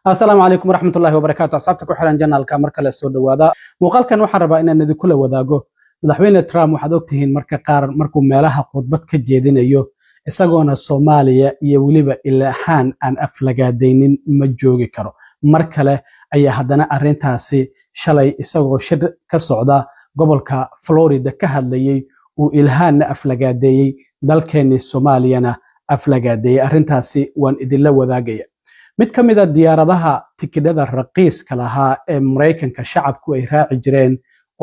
السلام عليكم ورحمة الله وبركاته. أصحابتك وحلان جنة الكاميرا كلا سود وهذا وقال waxaan rabaa inaan idin kula wadaago madaxweyne Trump waxaad ogtihiin marka qaar markuu meelaha khudbad ka jeedinayo isagoona Soomaaliya iyo waliba ilaahan aan aflagaadeynin ma joogi karo mar kale ayaa haddana arintaasi shalay isagoo shir ka socda gobolka Florida ka hadlayay uu ilaahan aflagaadeeyay dalkeena Soomaaliyana aflagaadeeyay arintaasi waan idin la wadaagaya mid ka mid ah diyaaradaha tikidhada raqiiska lahaa ee Mareykanka shacabku ay raaci jireen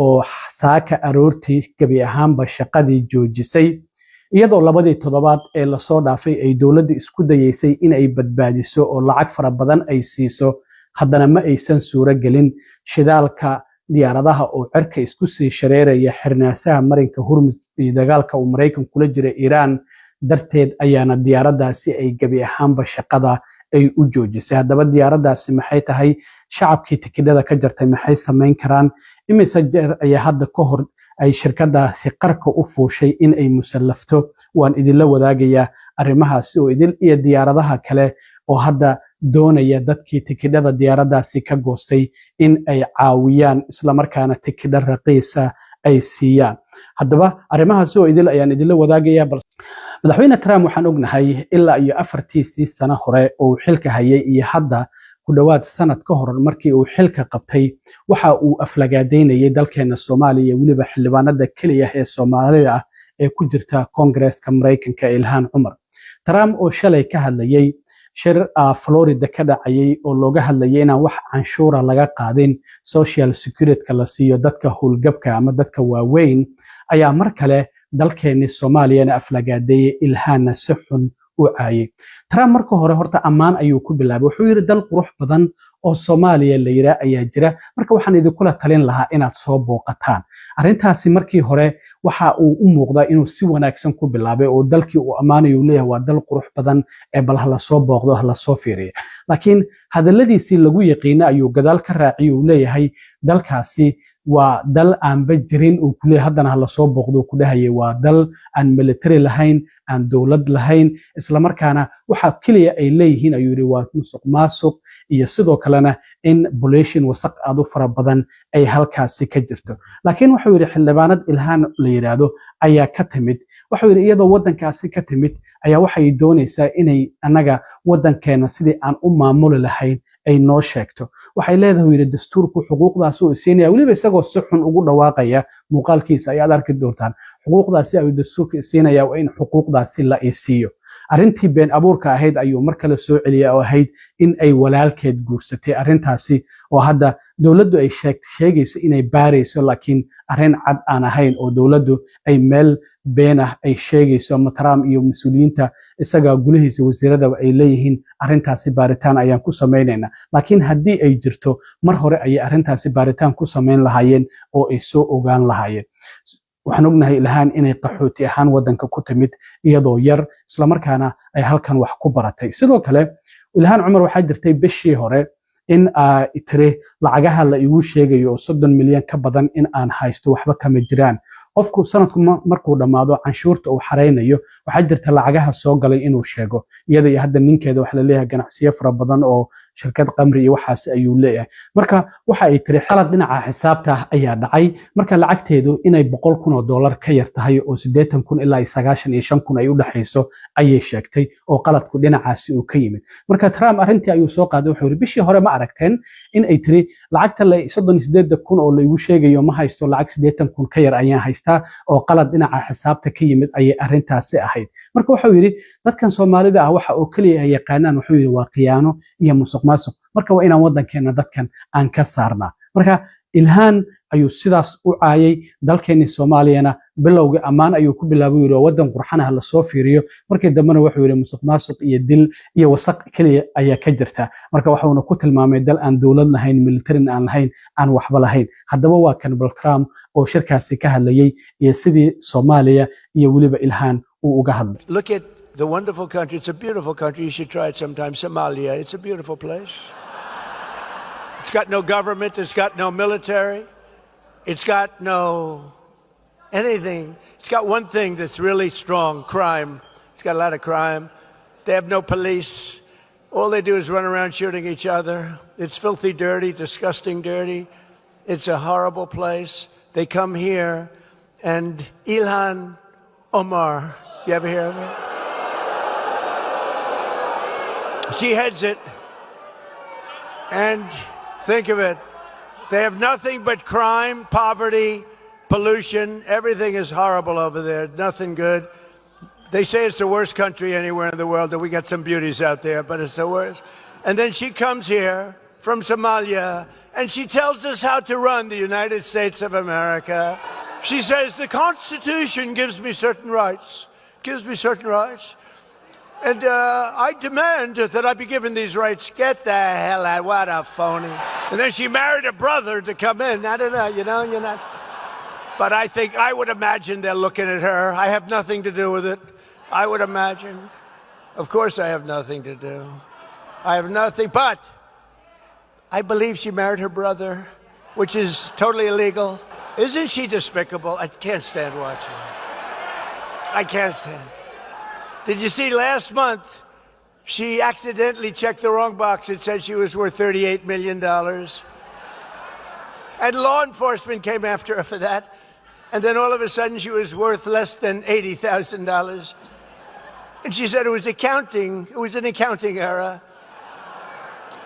oo saaka aroortii gabi ahaanba shaqadii joojisay iyadoo labadii toddobaad ee la soo dhaafay ay dawladdu isku dayeysay in ay badbaadiso oo lacag fara badan ay siiso haddana ma aysan suuro gelin shidaalka diyaaradaha oo cirka isku sii shareeraya xirnaasaha marinka Hormuz iyo dagaalka uu Mareykanku kula jiray Iran darteed ayaana diyaaradaasi ay gabi ahaanba shaqada ay u joojisay haddaba diyaaradaasi maxay tahay shacabkii tikidhada ka jartay maxay sameyn karaan imise jeer ayaa hadda ka hor ay shirkadaasi qarka u fuushay in ay musallafto waan idin la wadaagayaa arrimahaasi oo idil iyo diyaaradaha kale oo hadda doonaya dadkii tikidhada diyaaradaasi ka goostay in ay caawiyaan isla markaana tikidho raqiisa ay siiyaan haddaba arrimahaasi oo idil ayaan idin la wadaagayaa madaxweyne Trump waxaan ognahay ilaa iyo afartiisii sano hore oo xilka hayay iyo hadda ku dhawaad sanad ka hor markii uu xilka qabtay waxa uu aflagaadeynayay dalkeena Soomaaliya waliba xildhibaanada kaliya ee Soomaalida ee ku jirta Congress-ka Mareykanka Ilhan Umar Trump oo shalay ka hadlayay shir Florida ka dhacayay oo looga hadlayay inaan wax canshuura laga qaadin social security la siiyo dadka howlgabka ama dadka waaweyn ayaa mar kale dalkeena Soomaaliyana aflagaadeeyay Ilhan si xun u caayay Trump marka hore horta amaan ayuu ku bilaabay wuxuu yiri dal qurux badan oo Soomaaliya la yiraahdo ayaa jira marka waxaan idin kula talin lahaa inaad soo booqataan arintaasi markii hore waxa uu u muuqdaa inuu si wanaagsan ku bilaabay oo dalkii uu amaanayo leeyahay waa dal qurux badan ee bal la soo booqdo la soo fiiriyo laakiin hadaladiisii lagu yaqiina ayuu gadaal ka raaciyay uu leeyahay dalkaasi waa dal aan bajirin oo kulay haddana la soo booqdo ku dhahayay waa dal aan military lahayn aan dawlad lahayn isla markaana waxa kaliya ay leeyihiin ayuu yiri waa musuqmaasuq iyo sidoo kalena in pollution wasaq aad u fara badan ay halkaasi ka jirto laakiin wuxuu yiri xildhibaanad Ilhan la yiraahdo ayaa ka timid wuxuu yiri iyadoo wadankaasi ka timid ayaa waxay doonaysaa inay anaga wadankeena sidii aan u maamuli lahayn ay noo sheegto waxay leedahay yiri dastuurku xuquuqdaas oo siinaya waliba isagoo si xun ugu dhawaaqaya muuqaalkiisa ay arki doontaan xuquuqdaasi ay dastuurku siinaya waa in xuquuqdaasi la isiiyo arintii been abuurka ahayd ayuu mar kale soo celiyay oo ahayd in ay walaalkeed guursatay arintaasi oo hadda dawladdu ay sheegayso inay baarayso laakiin arin cad aan ahayn oo dawladdu ay meel been ah ay sheegayso Trump iyo mas'uuliyiinta isaga gulihiisa wasiirada ay leeyihiin arintaasi baaritaan ayaan ku sameeynaa laakiin haddii ay jirto mar hore ay arintaasi baaritaan ku sameyn lahaayeen oo ay soo ogaan lahaayeen waxaan ognahay Ilhan inay qaxooti ahaan wadanka ku timid iyadoo yar isla markaana ay halkan wax ku baratay sidoo kale Ilhan Umar waxa jirtay bishii hore in tire lacagaha la igu sheegayo 30 milyan ka badan in aan haysto waxba kama jiraan qofku sanadku markuu dhamaado canshuurta uu xareynayo waxa jirta lacagaha soo galay inuu sheego iyada iyo hadda ninkeeda wax la leeyahay ganacsiyo fara badan oo shirkad qamri iyo waxaas ayuu leeyahay marka waxa ay tiri xalad dhinaca xisaabta ayaa dhacay marka lacagteedu inay $100,000 ka yar tahay oo 80,000 ilaa 95,000 ay u dhaxayso ayay sheegtay oo qaladku dhinacaasi uu ka yimid marka Trump arintii ayuu soo qaaday wuxuu yiri bishii hore ma aragteen in ay tiri lacagta la 38,000 oo la igu sheegayo ma haysto lacag 80,000 ka yar ayaan haystaa oo qalad dhinaca xisaabta ka yimid ayay arintaasi ahayd marka wuxuu yiri dadkan Soomaalida ah waxa oo kaliya ay yaqaanaan wuxuu yiri waa qiyaano iyo musuqmaasuq marka waa inaan wadankeena dadkan aan ka saarnaa marka Ilhan ayuu sidaas u caayay dalkeena Soomaaliyana bilowga amaan ayuu ku bilaabay yiri wadan qurxanaha la soo fiiriyo markii dambana wuxuu yiri musuqmaasuq iyo dil iyo wasaq kaliya ayaa ka jirta marka waxaanu ku tilmaamay dal aan dawlad lahayn military aan lahayn aan waxba lahayn haddaba waa kan Trump oo shirkaasi ka hadlayay iyo sidii Soomaaliya iyo waliba Ilhan uu uga hadlay the wonderful country. It's a beautiful country. You should try it sometime. Somalia, it's a beautiful place. It's got no government. It's got no military. It's got no anything. It's got one thing that's really strong, crime. It's got a lot of crime. They have no police. All they do is run around shooting each other. It's filthy dirty, disgusting dirty. It's a horrible place. They come here, and Ilhan Omar, you ever hear of her? She heads it. And think of it, they have nothing but crime, poverty, pollution. Everything is horrible over there, nothing good. They say it's the worst country anywhere in the world, that we got some beauties out there, but it's the worst. And then she comes here from Somalia, and she tells us how to run the United States of America. She says, the Constitution gives me certain rights, And I demand that I be given these rights. Get the hell out, what a phony. And then she married a brother to come in. I don't know, you're not. But I would imagine they're looking at her. I have nothing to do with it. I would imagine. Of course I have nothing to do. I have nothing, but I believe she married her brother, which is totally illegal. Isn't she despicable? I can't stand watching her. I can't stand. Did you see last month, she accidentally checked the wrong box. It said she was worth $38 million. And law enforcement came after her for that. And then all of a sudden she was worth less than $80,000. And she said it was accounting. It was an accounting error.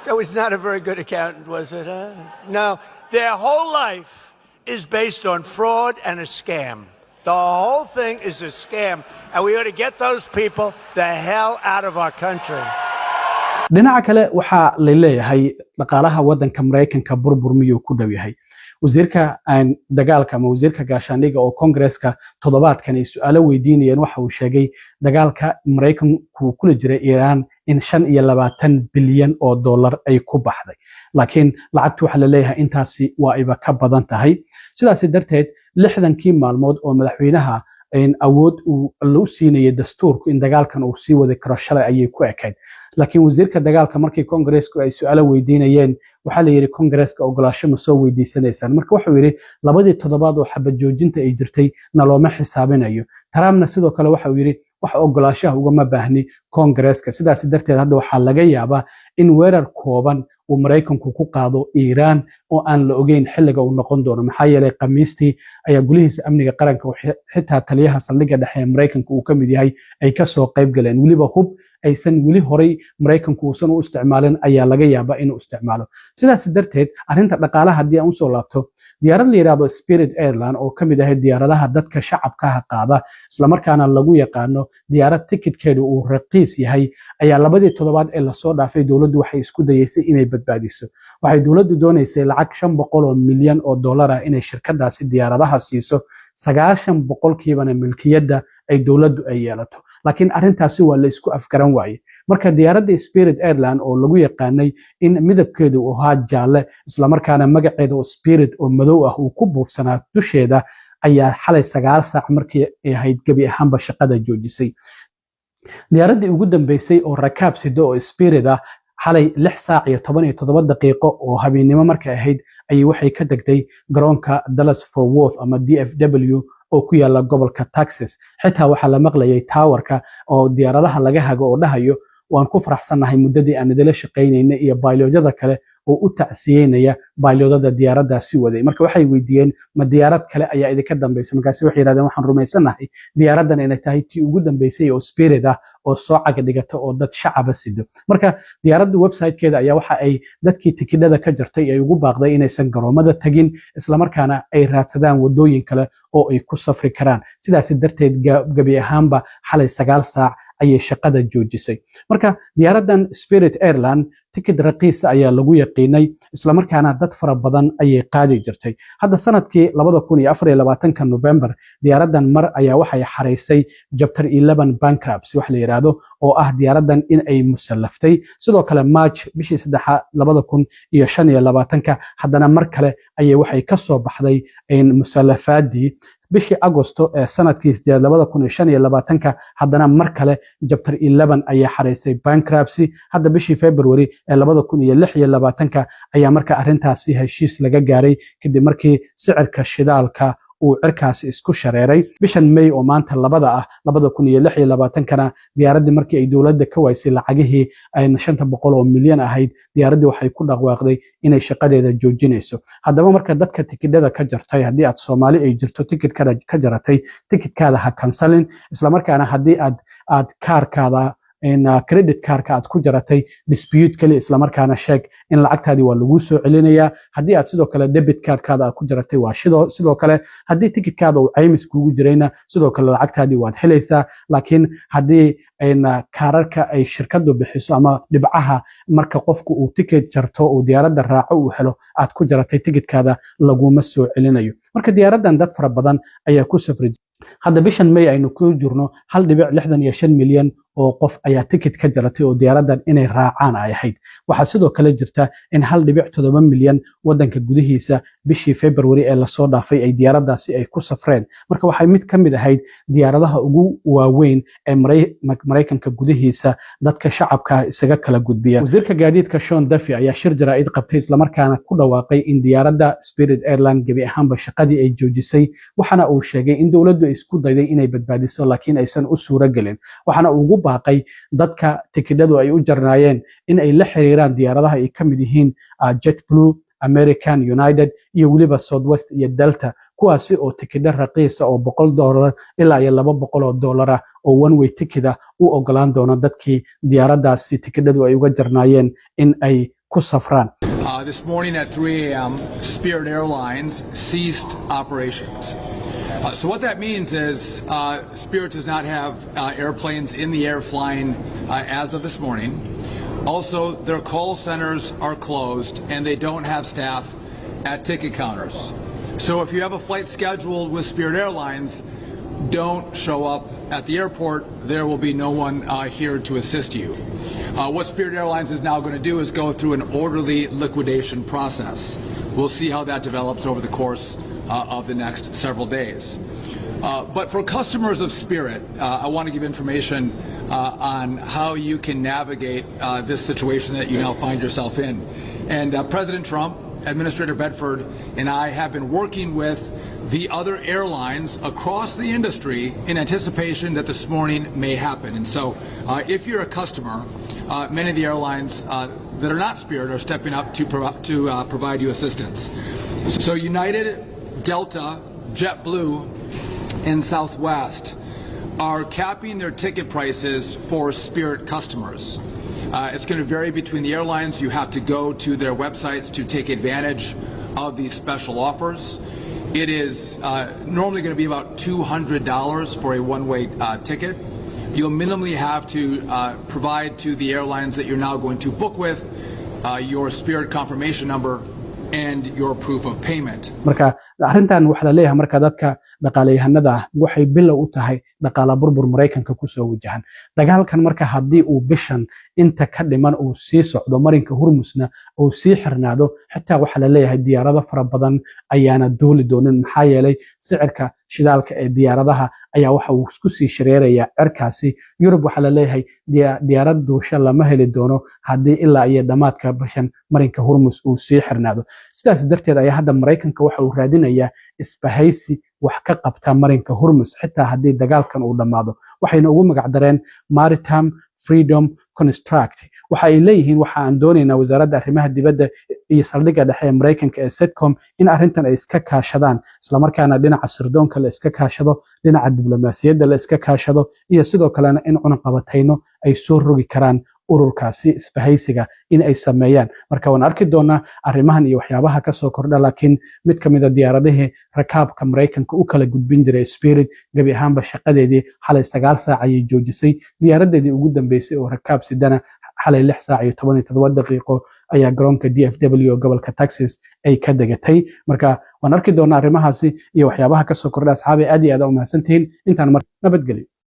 That was not a very good accountant, was it? Huh? No, their whole life is based on fraud and a scam. The whole thing is a scam. And we ought to get those people the hell out of our country. dhinaca kale waxaa la leeyahay dhaqaalaha waddanka Mareykanka burbur miyuu ku dhow yahay wasiirka dagaalka ama wasiirka gaashaandhigga oo Congress-ka toddobaadkan ay su'aalo weydiinayeen waxa uu sheegay dagaalka Mareykanku kula jiray Iran in 25 bilyan oo dollar ay ku baxday laakiin lacagtu waxa la leeyahay intaasi waa iba ka badan tahay sidaas darteed 60kii maalmood oo madaxweynaha awood uu loo siinayay dastuurku in dagaalkan uu sii wadi karo shalay ayay ku ekayd laakiin wasiirka dagaalka markii Congress-ku ay su'aalo weydiinayeen waxa la yiri Congress-ka ogolaasho ma soo weydiisanaysan marka waxa uu yiri labadii toddobaad oo xabad joojinta ay jirtay nalooma xisaabinayo Trumpna sidoo kale waxa uu yiri wax ogolaashaha uga ma baahni Congress-ka sidaas darteed hadda waxa laga yaabaa in weerar kooban uu Mareykanku ku qaado Iran oo aan la ogeyn xilliga uu noqon doono maxaa yeelay Khamiistii ayaa gulihiisa amniga qaranka xitaa taliyaha saldhigga dhexe ee Mareykanka uu ka mid yahay ay ka soo qayb galeen waliba hub aysan wali horay Mareykanku uusan u isticmaalin ayaa laga yaabaa inuu isticmaalo sidaas darteed arinta dhaqaalaha hadii aan soo laabto diyaarad la yiraahdo Spirit Airline oo kamid ah diyaaradaha dadka shacabka qaada isla markaana lagu yaqaano diyaarad ticketkeedu uu raqiis yahay ayaa labadii toddobaad ee la soo dhaafay dawladdu waxay isku dayeysay inay badbaadiso waxay dawladdu doonaysay lacag 500 milyan oo dollar ah inay shirkadaasi diyaaradaha siiso 90% milkiyadda ay dawladdu ay yeelato laakiin arintaasi waa la isku afgaran waayay marka diyaaradda Spirit Airline oo lagu yaqaanay in midabkeedu uu ahaa jaalle isla markaana magaceedu oo Spirit oo madow ah uu ku buufsanaa dusheeda ayaa xalay 9 saac markii ay ahayd gabi ahaanba shaqada joojisay diyaaradii ugu dambeysay oo rakaab sido oo Spirit ah xalay 6 saac iyo 17 daqiiqo oo habeenimo markay ahayd ay waxay ka degtay garoonka Dallas Fort Worth ama DFW oo ku yaala gobolka Texas xitaa waxa la maqlayay towerka oo diyaaradaha laga hago oo dhahayo waan ku faraxsanahay muddadii aan idila shaqeynayna iyo bayloodyada kale oo u tacsiyeynaya bayloodyada diyaaradaasi waday marka waxay weydiiyeen ma diyaarad kale ayaa idinka dambeysay markaas waxay yiraahdeen waxaan rumaysanahay diyaaradan inay tahay tii ugu dambeysay oo Spirit ah oo soo caga dhigata oo dad shacab sido marka diyaaradda website-keeda ayaa waxa ay dadkii tikidhada ka jartay ay ugu baaqday inaysan garoomada tagin isla markaana ay raadsadaan wadooyin kale oo ay ku safri karaan sidaas darteed gabi ahaanba xalay 9 saac ayay shaqada joojisay marka diyaaradan Spirit Airline ticket raqiis ayaa lagu yaqiinay isla markaana dad fara badan ayay qaadi jirtay hadda sanadkii 2024 November diyaaradan mar ayaa waxay xareysay Chapter 11 bankruptcy wax la yiraahdo oo ah diyaaradan in ay musallaftay sidoo kale March bishii 3 2025 haddana mar kale ayay waxay ka soo baxday in musallafaadii bishii Agosto sanadkii 2025 haddana mar kale Chapter 11 ayaa xareysay bankruptcy hadda bishii February 2026 ayaa marka arintaasi heshiis laga gaaray kadib markii sicirka shidaalka uu cirkaasi isku shareeray bishan May oo maanta labada ah 2026 diyaaradii markii ay dowladda ka waysay lacagihii ay 500 oo milyan ahayd diyaaradii waxay ku dhawaaqday inay shaqadeeda joojinayso haddaba marka dadka tikidhada ka jartay haddii aad Soomaali ay jirto tikidhkada ka jaratay tikidhkaada ha cancelin isla markaana haddii aad kaarkaada credit cardka aad ku jaratay dispute kali isla markaana sheeg in lacagtaadi waa lagu soo celinayaa haddii aad sidoo kale debit cardkaada aad ku jaratay waa sidoo kale haddii tikidhkaada uu caymis kugu jirayna sidoo kale lacagtaadi waad helaysaa laakiin haddii kaararka ay shirkadu bixiso ama dhibcaha marka qofku uu tikid jarto uu diyaaradda raaco uu helo aad ku jaratay tikidhkaada laguma soo celinayo marka diyaaraddan dad fara badan ayaa ku safray hadda bishan May aynu ku jirno 1.65 milyan oo qof ayaa tikid ka jaratay oo diyaaraddan inay raacaan ay ahayd waxa sidoo kale jirta in 1.7 milyan wadanka gudihiisa bishii February ee la soo dhaafay ay diyaaraddaasi ay ku safreen marka waxay mid kamid ahayd diyaaradaha ugu waaweyn ee Mareykanka gudihiisa dadka shacabka isaga kala gudbiya wasiirka gaadiidka Sean Duffy ayaa shir jaraa'id qabtay isla markaana ku dhawaaqay in diyaaradda Spirit Airlines gabi ahaanba shaqadii ay joojisay waxana uu sheegay in dowladdu isku dayday inay badbaadiso laakiin aysan u suura galin waxana uu ugu baaqay dadka tikidhadu ay u jarnaayeen in ay la xiriiraan diyaaradaha ay kamid yihiin JetBlue American United iyo waliba Southwest iyo Delta kuwaasi oo tikidho raqiis oo $100 ilaa $200 oo one way tikida u ogolaan doona dadkii diyaaraddaasi tikidhadu ay uga jarnaayeen in ay ku safraan This morning at 3 a.m., Spirit Airlines ceased operations. So what that means is Spirit does not have airplanes in the air flying as of this morning. Also, their call centers are closed and they don't have staff at ticket counters. So if you have a flight scheduled with Spirit Airlines, don't show up at the airport. There will be no one here to assist you. What Spirit Airlines is now going to do is go through an orderly liquidation process. We'll see how that develops over the course of the next several days. But for customers of Spirit, I want to give information on how you can navigate this situation that you now find yourself in. And President Trump, Administrator Bedford, and I have been working with the other airlines across the industry in anticipation that this morning may happen. And so if you're a customer, many of the airlines that are not Spirit are stepping up to provide you assistance. So United, Delta, JetBlue, and Southwest are capping their ticket prices for Spirit customers. It's going to vary between the airlines. You have to go to their websites to take advantage of these special offers. It is normally going to be about $200 for a one-way ticket. You'll minimally have to provide to the airlines that you're now going to book with your Spirit confirmation number and your proof of payment. marka arrintan waxa la leeyahay marka dadka dhaqaaleyahanada waxay bilow u tahay dhaqaale burbur Mareykanka ku soo wajahan dagaalkan marka hadii uu bishan inta ka dhiman uu sii socdo marinka Hormuzna uu sii xirnaado xitaa waxa la leeyahay diyaarado fara badan ayaana dooli doonin maxaa yeelay sicirka shidaalka ee diyaaradaha ayaa waxa uu isku sii shareeraya cirkaasi Yurub waxa la leeyahay diyaarad duusha lama heli doono hadii ilaa iyo dhamaadka bishan marinka Hormuz uu sii xirnaado sidaas darteed ayaa hadda Mareykanka waxa uu raadinayaa isbahaysi wax ka qabta marinka Hormuz xitaa hadii dagaalkan uu dhamaado waxayna ugu magac dareen Maritime Freedom Construct waxa ay leeyihiin waxa aan doonaynaa wasaaradda arrimaha dibadda iyo saldhigga dhexe ee Mareykanka ee CENTCOM in arrintan ay iska kaashadaan isla markaana dhinaca sirdoonka la iska kaashado dhinaca diblomaasiyadda la iska kaashado iyo sidoo kalena in cunaqabatayno ay soo rogi karaan ururkaasi isbahaysiga in ay sameeyaan marka waan arki doonaa arrimahan iyo waxyaabaha ka soo kordha laakiin mid kamid ah diyaaradihii rakaabka Mareykanka u kala gudbin jiray Spirit gabi ahaanba shaqadeedii xalay 9 saac ayay joojisay diyaaradeedii ugu dambeysay oo rakaab sidana xalay 6 saac iyo 17 daqiiqo ayaa garoonka DFW gobolka Texas ay ka degatay marka waan arki doonaa arrimahaasi iyo waxyaabaha ka soo kordha asxaabi aad iyo aad u mahadsantihiin intaan mar nabadgelyo